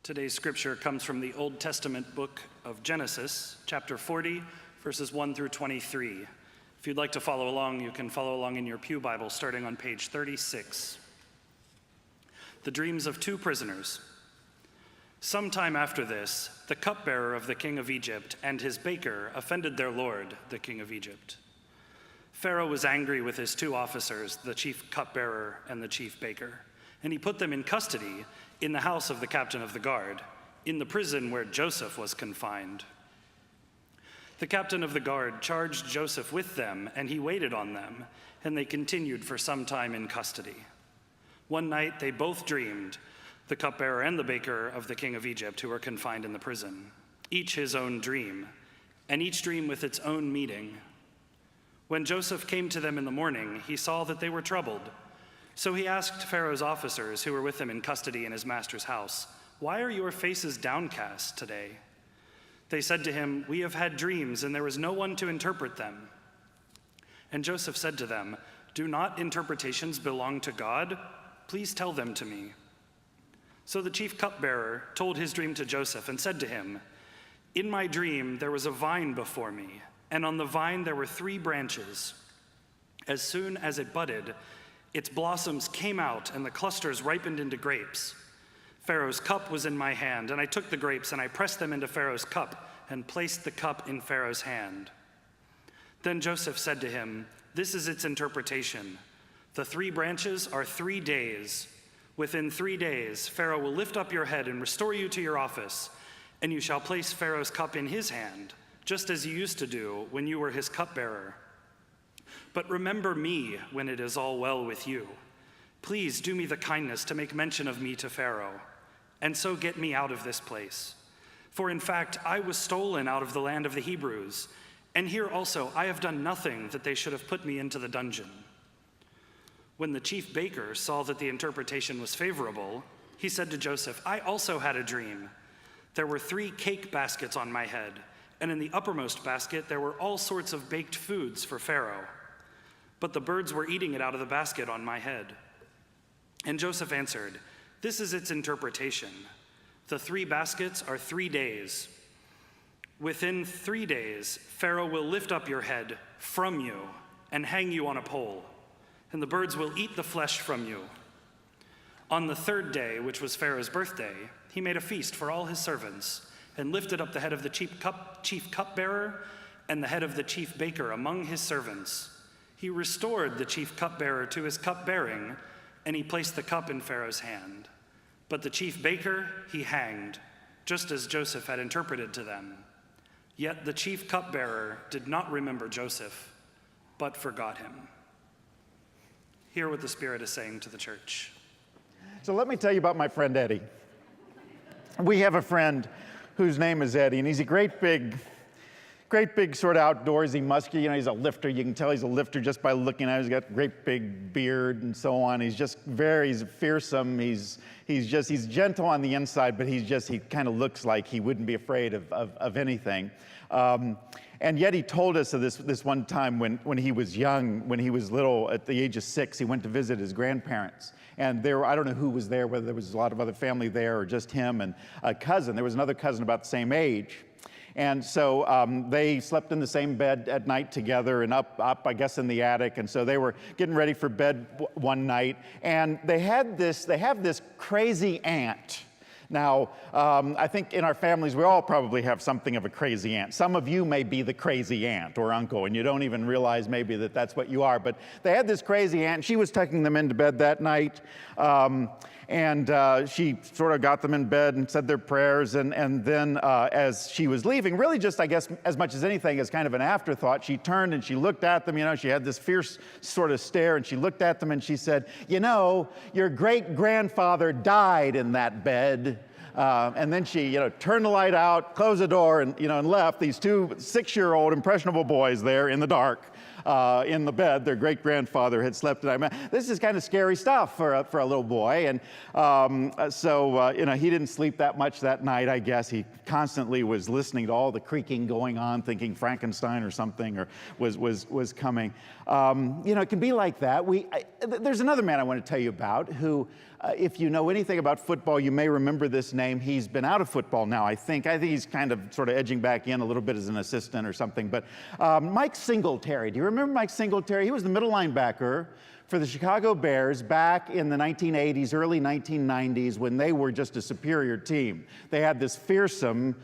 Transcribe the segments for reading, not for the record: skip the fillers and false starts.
Today's scripture comes from the Old Testament book of Genesis, chapter 40, verses 1 through 23. If you'd like to follow along, you can follow along in your pew Bible, starting on page 36. The dreams of two prisoners. Sometime after this, the cupbearer of the king of Egypt and his baker offended their lord, the king of Egypt. Pharaoh was angry with his two officers, the chief cupbearer and the chief baker, and he put them in custody in the house of the captain of the guard, in the prison where Joseph was confined. The captain of the guard charged Joseph with them, and he waited on them, and they continued for some time in custody. One night they both dreamed, the cupbearer and the baker of the king of Egypt, who were confined in the prison, each his own dream, and each dream with its own meaning. When Joseph came to them in the morning, he saw that they were troubled. So he asked Pharaoh's officers who were with him in custody in his master's house, "Why are your faces downcast today?" They said to him, "We have had dreams, and there was no one to interpret them." And Joseph said to them, "Do not interpretations belong to God? Please tell them to me." So the chief cupbearer told his dream to Joseph and said to him, "In my dream there was a vine before me, and on the vine there were 3 branches. As soon as it budded, its blossoms came out and the clusters ripened into grapes. Pharaoh's cup was in my hand, and I took the grapes and I pressed them into Pharaoh's cup and placed the cup in Pharaoh's hand." Then Joseph said to him, "This is its interpretation. The 3 branches are 3 days. Within 3 days, Pharaoh will lift up your head and restore you to your office, and you shall place Pharaoh's cup in his hand, just as you used to do when you were his cupbearer. But remember me when it is all well with you. Please do me the kindness to make mention of me to Pharaoh, and so get me out of this place. For in fact, I was stolen out of the land of the Hebrews, and here also I have done nothing that they should have put me into the dungeon." When the chief baker saw that the interpretation was favorable, he said to Joseph, "I also had a dream. There were 3 cake baskets on my head, and in the uppermost basket there were all sorts of baked foods for Pharaoh. But the birds were eating it out of the basket on my head." And Joseph answered, "This is its interpretation. The 3 baskets are 3 days. Within 3 days, Pharaoh will lift up your head from you and hang you on a pole, and the birds will eat the flesh from you. On the 3rd day, which was Pharaoh's birthday, he made a feast for all his servants and lifted up the head of the chief cupbearer and the head of the chief baker among his servants. He restored the chief cupbearer to his cupbearing, and he placed the cup in Pharaoh's hand. But the chief baker he hanged, just as Joseph had interpreted to them. Yet the chief cupbearer did not remember Joseph, but forgot him." Hear what the Spirit is saying to the church. So let me tell you about my friend Eddie. We have a friend whose name is Eddie, and he's a great big sort of outdoorsy, musky, he's a lifter. You can tell he's a lifter just by looking at him. He's got a great big beard and so on. He's fearsome. He's gentle on the inside, but he kind of looks like he wouldn't be afraid of anything. And yet he told us of this one time when he was young, when he was little, at the age of 6, he went to visit his grandparents. And I don't know who was there, whether there was a lot of other family there or just him and a cousin. There was another cousin about the same age. And so they slept in the same bed at night together and up, I guess, in the attic. And so they were getting ready for bed one night. And they have this crazy aunt. Now, I think in our families, we all probably have something of a crazy aunt. Some of you may be the crazy aunt or uncle, and you don't even realize maybe that that's what you are. But they had this crazy aunt. She was tucking them into bed that night. And she sort of got them in bed and said their prayers. And then as she was leaving, really just, I guess, as much as anything as kind of an afterthought, she turned and she looked at them. She had this fierce sort of stare, and she looked at them and she said, "Your great-grandfather died in that bed." And then she, turned the light out, closed the door, and left these 2 6-year-old impressionable boys there in the dark. in the bed. Their great-grandfather had slept the night. This is kind of scary stuff for a little boy. And so he didn't sleep that much that night, I guess. He constantly was listening to all the creaking going on, thinking Frankenstein or something or was coming. It can be like that. There's another man I want to tell you about who, if you know anything about football, you may remember this name. He's been out of football now, I think. I think he's kind of sort of edging back in a little bit as an assistant or something. But Mike Singletary, do you remember Mike Singletary? He was the middle linebacker for the Chicago Bears back in the 1980s, early 1990s, when they were just a superior team. They had this fearsome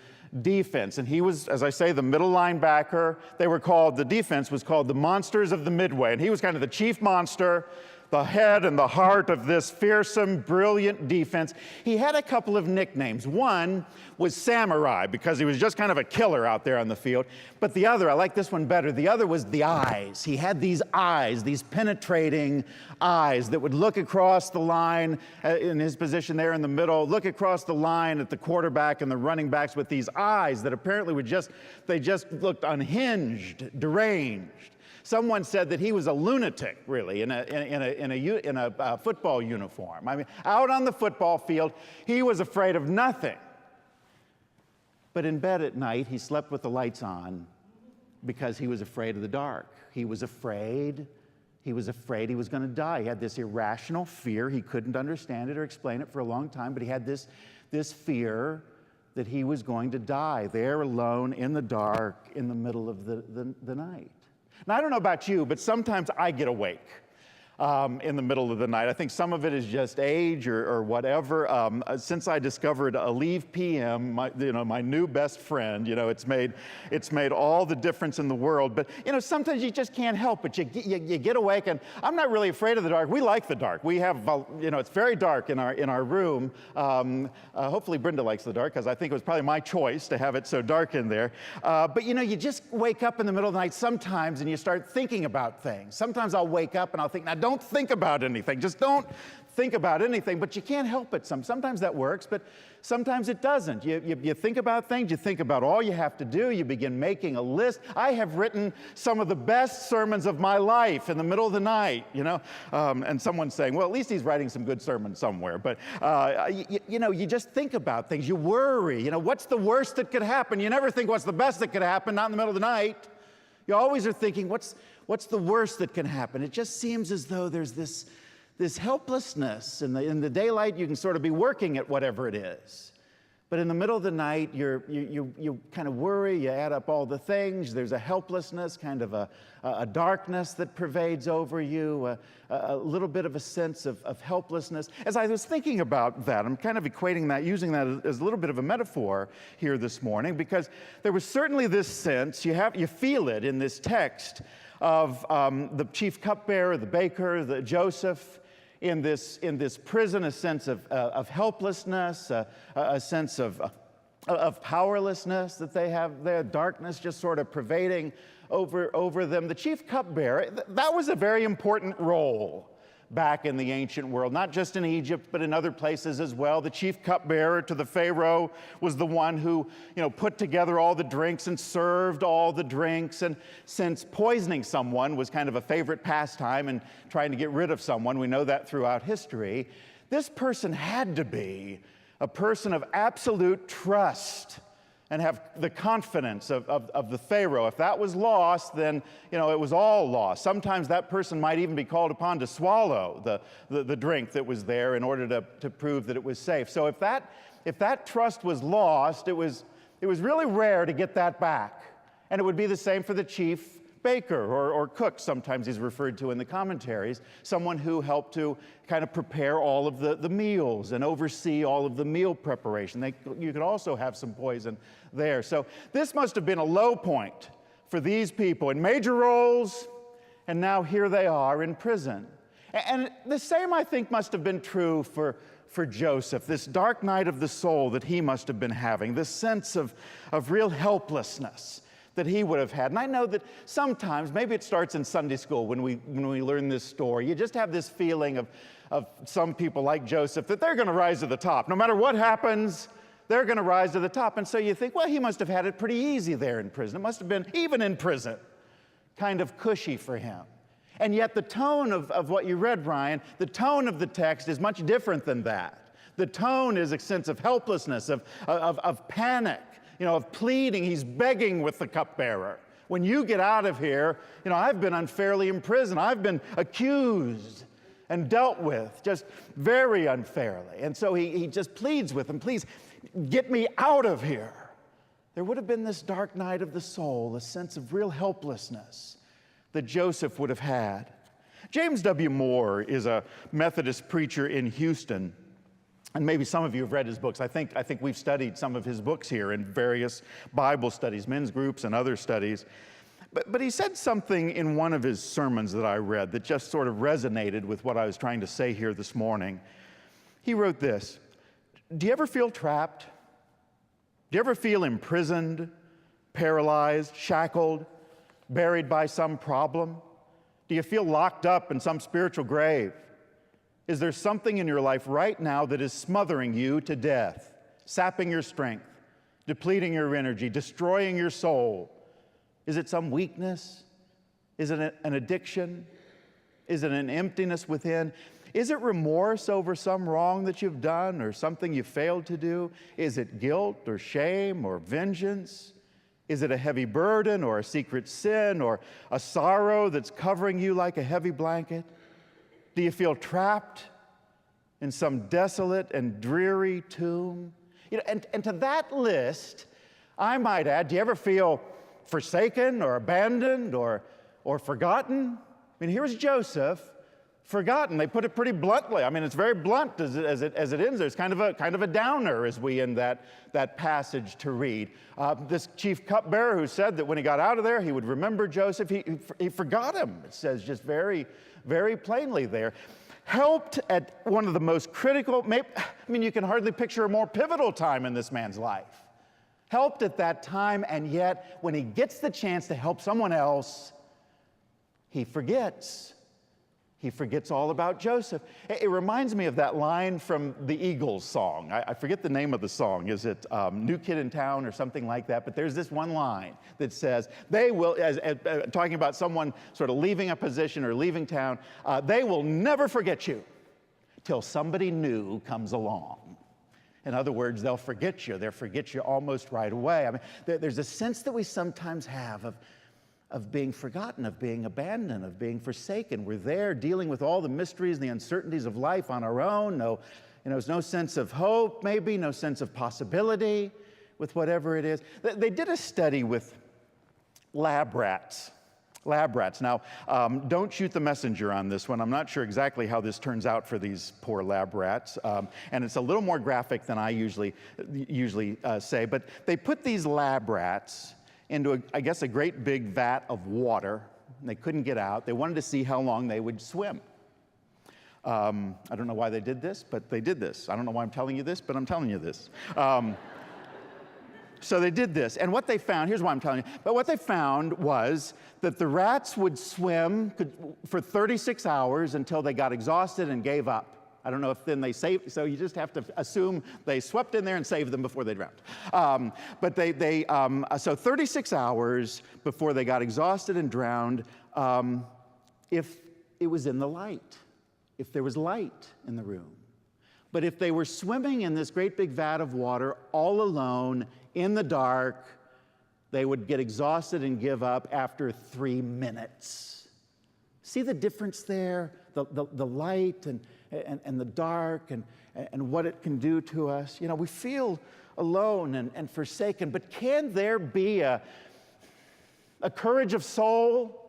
defense, and he was, as I say, the middle linebacker. The defense was called the Monsters of the Midway, and he was kind of the chief monster, the head and the heart of this fearsome, brilliant defense. He had a couple of nicknames. One was Samurai, because he was just kind of a killer out there on the field. But the other, I like this one better, the other was the eyes. He had these eyes, these penetrating eyes that would look across the line in his position there in the middle, look across the line at the quarterback and the running backs with these eyes that apparently they just looked unhinged, deranged. Someone said that he was a lunatic, really, in a football uniform. I mean, out on the football field, he was afraid of nothing. But in bed at night, he slept with the lights on because he was afraid of the dark. He was afraid he was going to die. He had this irrational fear. He couldn't understand it or explain it for a long time, but he had this fear that he was going to die there alone in the dark in the middle of the night. Now, I don't know about you, but sometimes I get awake in the middle of the night. I think some of it is just age or whatever. Since I discovered Aleve PM, my new best friend, it's made all the difference in the world. But sometimes you just can't help it. You get awake, and I'm not really afraid of the dark. We like the dark. We have, it's very dark in our room. Hopefully Brenda likes the dark, because I think it was probably my choice to have it so dark in there. But you just wake up in the middle of the night sometimes, and you start thinking about things. Sometimes I'll wake up and I'll think, now don't think about anything. Just don't think about anything. But you can't help it. Sometimes that works, but sometimes it doesn't. You think about things. You think about all you have to do. You begin making a list. I have written some of the best sermons of my life in the middle of the night, and someone's saying, well, at least he's writing some good sermons somewhere. But, you just think about things. You worry. What's the worst that could happen? You never think what's the best that could happen, not in the middle of the night. You always are thinking, what's the worst that can happen? It just seems as though there's this helplessness. In the daylight, you can sort of be working at whatever it is. But in the middle of the night, you kind of worry, you add up all the things. There's a helplessness, kind of a darkness that pervades over you, a little bit of a sense of helplessness. As I was thinking about that, I'm kind of equating that, using that as a little bit of a metaphor here this morning, because there was certainly this sense, you feel it in this text, of the chief cupbearer, the baker, the Joseph, in this prison, a sense of helplessness, a sense of powerlessness that they have there, darkness just sort of pervading over them. The chief cupbearer, that was a very important role back in the ancient world, not just in Egypt, but in other places as well. The chief cupbearer to the Pharaoh was the one who, put together all the drinks and served all the drinks. And since poisoning someone was kind of a favorite pastime and trying to get rid of someone, we know that throughout history, this person had to be a person of absolute trust and have the confidence of the Pharaoh. If that was lost, then it was all lost. Sometimes that person might even be called upon to swallow the drink that was there in order to prove that it was safe. So if that trust was lost, it was really rare to get that back. And it would be the same for the chief baker or cook, sometimes he's referred to in the commentaries, someone who helped to kind of prepare all of the meals and oversee all of the meal preparation. You could also have some poison there. So this must have been a low point for these people in major roles, and now here they are in prison. And the same, I think, must have been true for Joseph, this dark night of the soul that he must have been having, this sense of real helplessness that he would have had. And I know that sometimes, maybe it starts in Sunday school when we learn this story, you just have this feeling of some people like Joseph that they're going to rise to the top. No matter what happens, they're going to rise to the top. And so you think, well, he must have had it pretty easy there in prison. It must have been, even in prison, kind of cushy for him. And yet the tone of what you read, Ryan, the tone of the text is much different than that. The tone is a sense of helplessness, of panic, of pleading. He's begging with the cupbearer. When you get out of here, I've been unfairly imprisoned. I've been accused and dealt with just very unfairly. And so he just pleads with him, please get me out of here. There would have been this dark night of the soul, a sense of real helplessness that Joseph would have had. James W. Moore is a Methodist preacher in Houston. And maybe some of you have read his books. I think we've studied some of his books here in various Bible studies, men's groups and other studies. But he said something in one of his sermons that I read that just sort of resonated with what I was trying to say here this morning. He wrote this: do you ever feel trapped? Do you ever feel imprisoned, paralyzed, shackled, buried by some problem? Do you feel locked up in some spiritual grave? Is there something in your life right now that is smothering you to death, sapping your strength, depleting your energy, destroying your soul? Is it some weakness? Is it an addiction? Is it an emptiness within? Is it remorse over some wrong that you've done or something you failed to do? Is it guilt or shame or vengeance? Is it a heavy burden or a secret sin or a sorrow that's covering you like a heavy blanket? Do you feel trapped in some desolate and dreary tomb? And to that list, I might add, do you ever feel forsaken or abandoned or forgotten? I mean, here's Joseph, forgotten. They put it pretty bluntly. I mean, it's very blunt as it ends. There's kind of a downer as we end that passage to read. This chief cupbearer who said that when he got out of there, he would remember Joseph. He forgot him. It says just very, very plainly there. Helped at one of the most critical, you can hardly picture a more pivotal time in this man's life. Helped at that time, and yet when he gets the chance to help someone else, he forgets. He forgets all about Joseph. It reminds me of that line from the Eagles song. I forget the name of the song. Is it New Kid in Town or something like that? But there's this one line that says, they will, talking about someone sort of leaving a position or leaving town, they will never forget you till somebody new comes along. In other words, they'll forget you. They'll forget you almost right away. I mean, there's a sense that we sometimes have of being forgotten, of being abandoned, of being forsaken. We're there dealing with all the mysteries and the uncertainties of life on our own. There's no sense of hope, maybe, no sense of possibility with whatever it is. They did a study with lab rats. Now, don't shoot the messenger on this one. I'm not sure exactly how this turns out for these poor lab rats. And it's a little more graphic than I usually say. But they put these lab rats into, a great big vat of water. They couldn't get out. They wanted to see how long they would swim. I don't know why they did this, but they did this. I don't know why I'm telling you this, but I'm telling you this. So they did this, and what they found, here's why I'm telling you, but what they found was that the rats would swim for 36 hours until they got exhausted and gave up. I don't know if then they saved, so you just have to assume they swept in there and saved them before they drowned. So 36 hours before they got exhausted and drowned, if it was in the light, if there was light in the room. But if they were swimming in this great big vat of water all alone, in the dark, they would get exhausted and give up after 3 minutes. See the difference there? The light and the dark and what it can do to us. We feel alone and forsaken, but can there be a courage of soul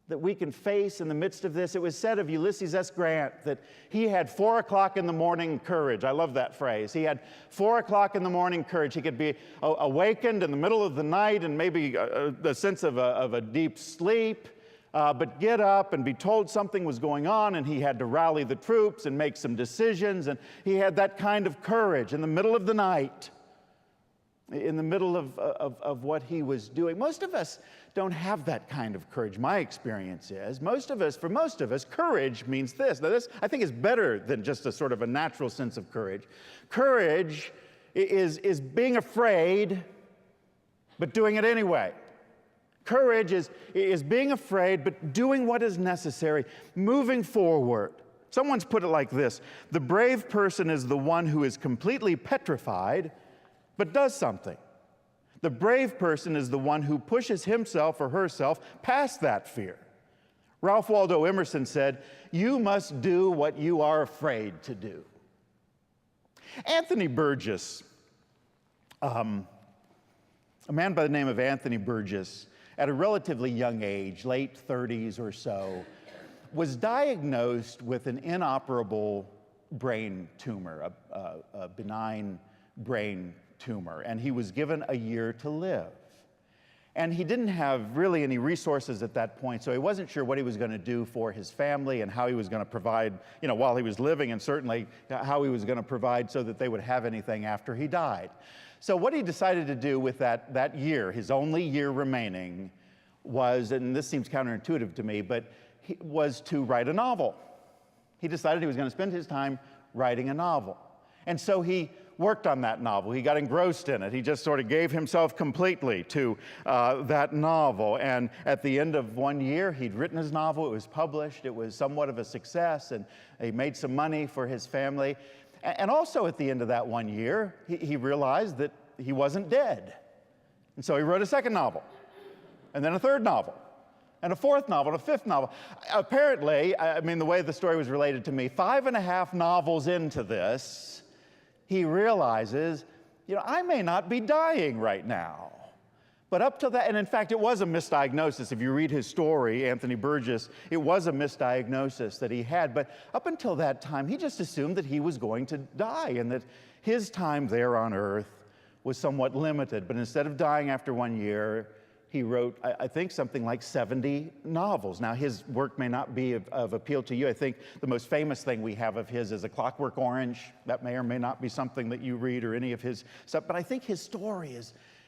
that we can face in the midst of this? It was said of Ulysses S. Grant that he had 4 o'clock in the morning courage. I love that phrase. He had 4 o'clock in the morning courage. He could be awakened in the middle of the night and maybe the sense of a deep sleep, but get up and be told something was going on, and he had to rally the troops and make some decisions, and he had that kind of courage in the middle of the night, in the middle of what he was doing. Most of us don't have that kind of courage. My experience is, for most of us, courage means this. Now this, I think, is better than just a sort of a natural sense of courage. Courage is being afraid, but doing it anyway. Courage is being afraid, but doing what is necessary, moving forward. Someone's put it like this: the brave person is the one who is completely petrified, but does something. The brave person is the one who pushes himself or herself past that fear. Ralph Waldo Emerson said, "You must do what you are afraid to do." Anthony Burgess, a man by the name of Anthony Burgess, at a relatively young age, late 30s or so, was diagnosed with an inoperable brain tumor, a benign brain tumor, and he was given a year to live. And he didn't have really any resources at that point, so he wasn't sure what he was going to do for his family and how he was going to provide, while he was living, and certainly how he was going to provide so that they would have anything after he died. So what he decided to do with that year, his only year remaining, was, and this seems counterintuitive to me, but was to write a novel. He decided he was going to spend his time writing a novel. And so he worked on that novel. He got engrossed in it. He just sort of gave himself completely to that novel. And at the end of 1 year, he'd written his novel. It was published. It was somewhat of a success, and he made some money for his family. And also at the end of that 1 year, he realized that he wasn't dead. And so he wrote a second novel, and then a third novel, and a fourth novel, and a fifth novel. Apparently, the way the story was related to me, 5.5 novels into this, he realizes, I may not be dying right now. But up to that, and in fact, it was a misdiagnosis. If you read his story, Anthony Burgess, it was a misdiagnosis that he had. But up until that time, he just assumed that he was going to die and that his time there on earth was somewhat limited. But instead of dying after 1 year, he wrote, I think, something like 70 novels. Now, his work may not be of appeal to you. I think the most famous thing we have of his is A Clockwork Orange. That may or may not be something that you read or any of his stuff. But I think his story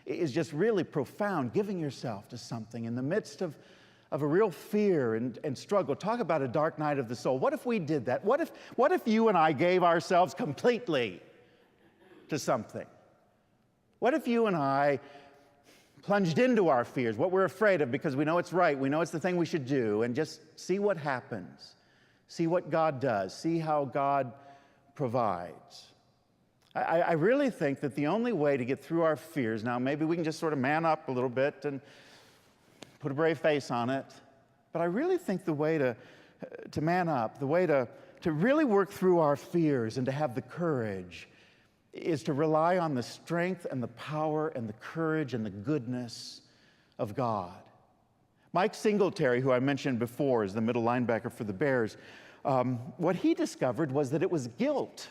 is just really profound, giving yourself to something in the midst of a real fear and struggle. Talk about a dark night of the soul. What if we did that? What if you and I gave ourselves completely to something? What if you and I plunged into our fears, what we're afraid of, because we know it's right, we know it's the thing we should do, and just see what happens, see what God does, see how God provides. I really think that the only way to get through our fears, now maybe we can just sort of man up a little bit and put a brave face on it, but I really think the way to man up, the way to really work through our fears and to have the courage is to rely on the strength and the power and the courage and the goodness of God. Mike Singletary, who I mentioned before, is the middle linebacker for the Bears. What he discovered was that it was guilt.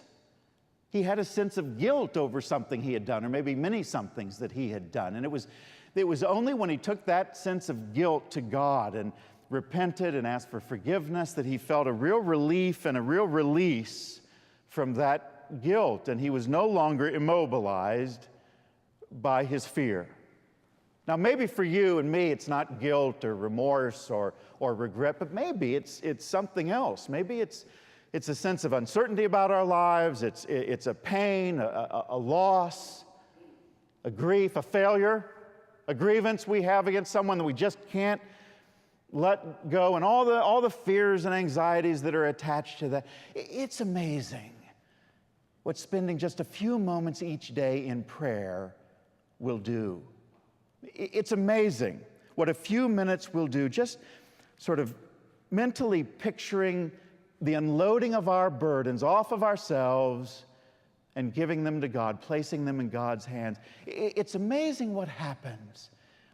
He had a sense of guilt over something he had done, or maybe many somethings that he had done. And it was only when he took that sense of guilt to God and repented and asked for forgiveness that he felt a real relief and a real release from that guilt, and he was no longer immobilized by his fear. Now, maybe for you and me, it's not guilt or remorse or regret, but maybe it's something else. Maybe it's a sense of uncertainty about our lives. It's a pain, a loss, a grief, a failure, a grievance we have against someone that we just can't let go, and all the fears and anxieties that are attached to that. It's amazing what spending just a few moments each day in prayer will do. It's amazing what a few minutes will do, just sort of mentally picturing the unloading of our burdens off of ourselves and giving them to God, placing them in God's hands. It's amazing what happens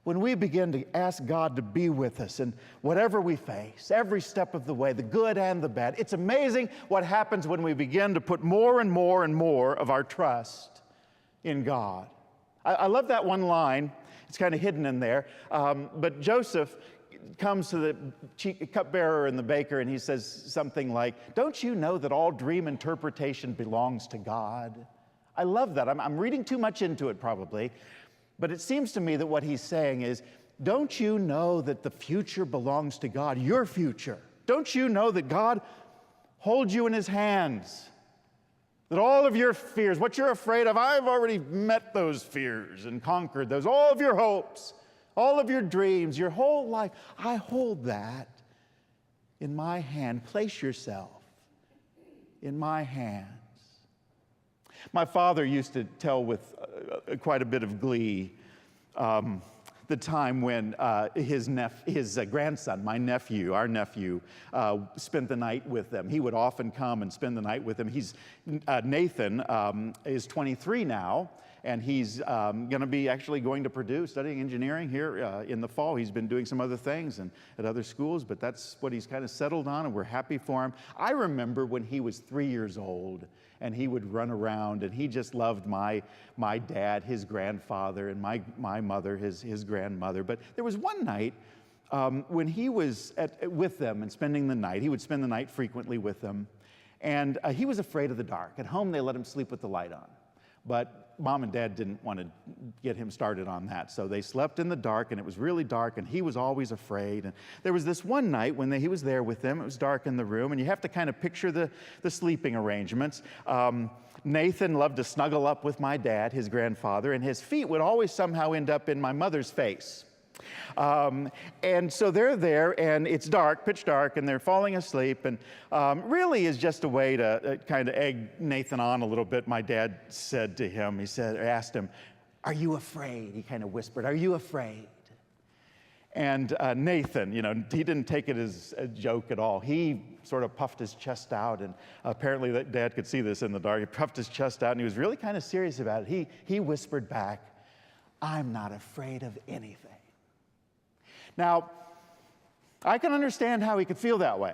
when we begin to ask God to be with us in whatever we face, every step of the way, the good and the bad. It's amazing what happens when we begin to put more and more and more of our trust in God. I love that one line. It's kind of hidden in there. But Joseph comes to the cupbearer and the baker, and he says something like, "Don't you know that all dream interpretation belongs to God?" I love that. I'm reading too much into it probably. But it seems to me that what he's saying is, don't you know that the future belongs to God, your future? Don't you know that God holds you in his hands? That all of your fears, what you're afraid of, I've already met those fears and conquered those. All of your hopes, all of your dreams, your whole life. I hold that in my hand. Place yourself in my hands. My father used to tell with quite a bit of glee the time when his grandson, our nephew, spent the night with them. He would often come and spend the night with them. Nathan is 23 now, and he's going to be actually going to Purdue studying engineering here in the fall. He's been doing some other things and at other schools, but that's what he's kind of settled on, and we're happy for him. I remember when he was 3 years old, and he would run around, and he just loved my dad, his grandfather, and my mother, his grandmother. But there was one night when he was with them and spending the night. He would spend the night frequently with them, and he was afraid of the dark. At home, they let him sleep with the light on. But Mom and Dad didn't want to get him started on that. So they slept in the dark, and it was really dark, and he was always afraid. And there was this one night when he was there with them. It was dark in the room, and you have to kind of picture the sleeping arrangements. Nathan loved to snuggle up with my dad, his grandfather, and his feet would always somehow end up in my mother's face. And so they're there, and it's dark, pitch dark, and they're falling asleep, and really is just a way to kind of egg Nathan on a little bit. My dad said to him, asked him, "Are you afraid?" He kind of whispered, "Are you afraid?" And Nathan, he didn't take it as a joke at all. He sort of puffed his chest out, and apparently that Dad could see this in the dark. He puffed his chest out, and he was really kind of serious about it. He whispered back, "I'm not afraid of anything." Now, I can understand how he could feel that way.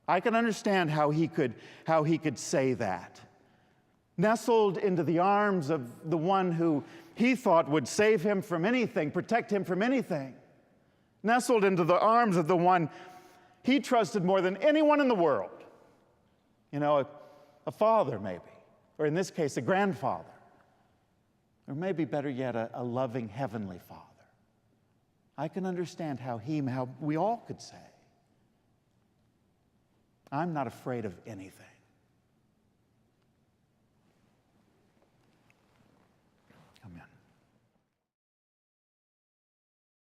I can understand how he could say that. Nestled into the arms of the one who he thought would save him from anything, protect him from anything. Nestled into the arms of the one he trusted more than anyone in the world. A father maybe, or in this case, a grandfather. Or maybe better yet, a loving heavenly Father. I can understand how we all could say, "I'm not afraid of anything."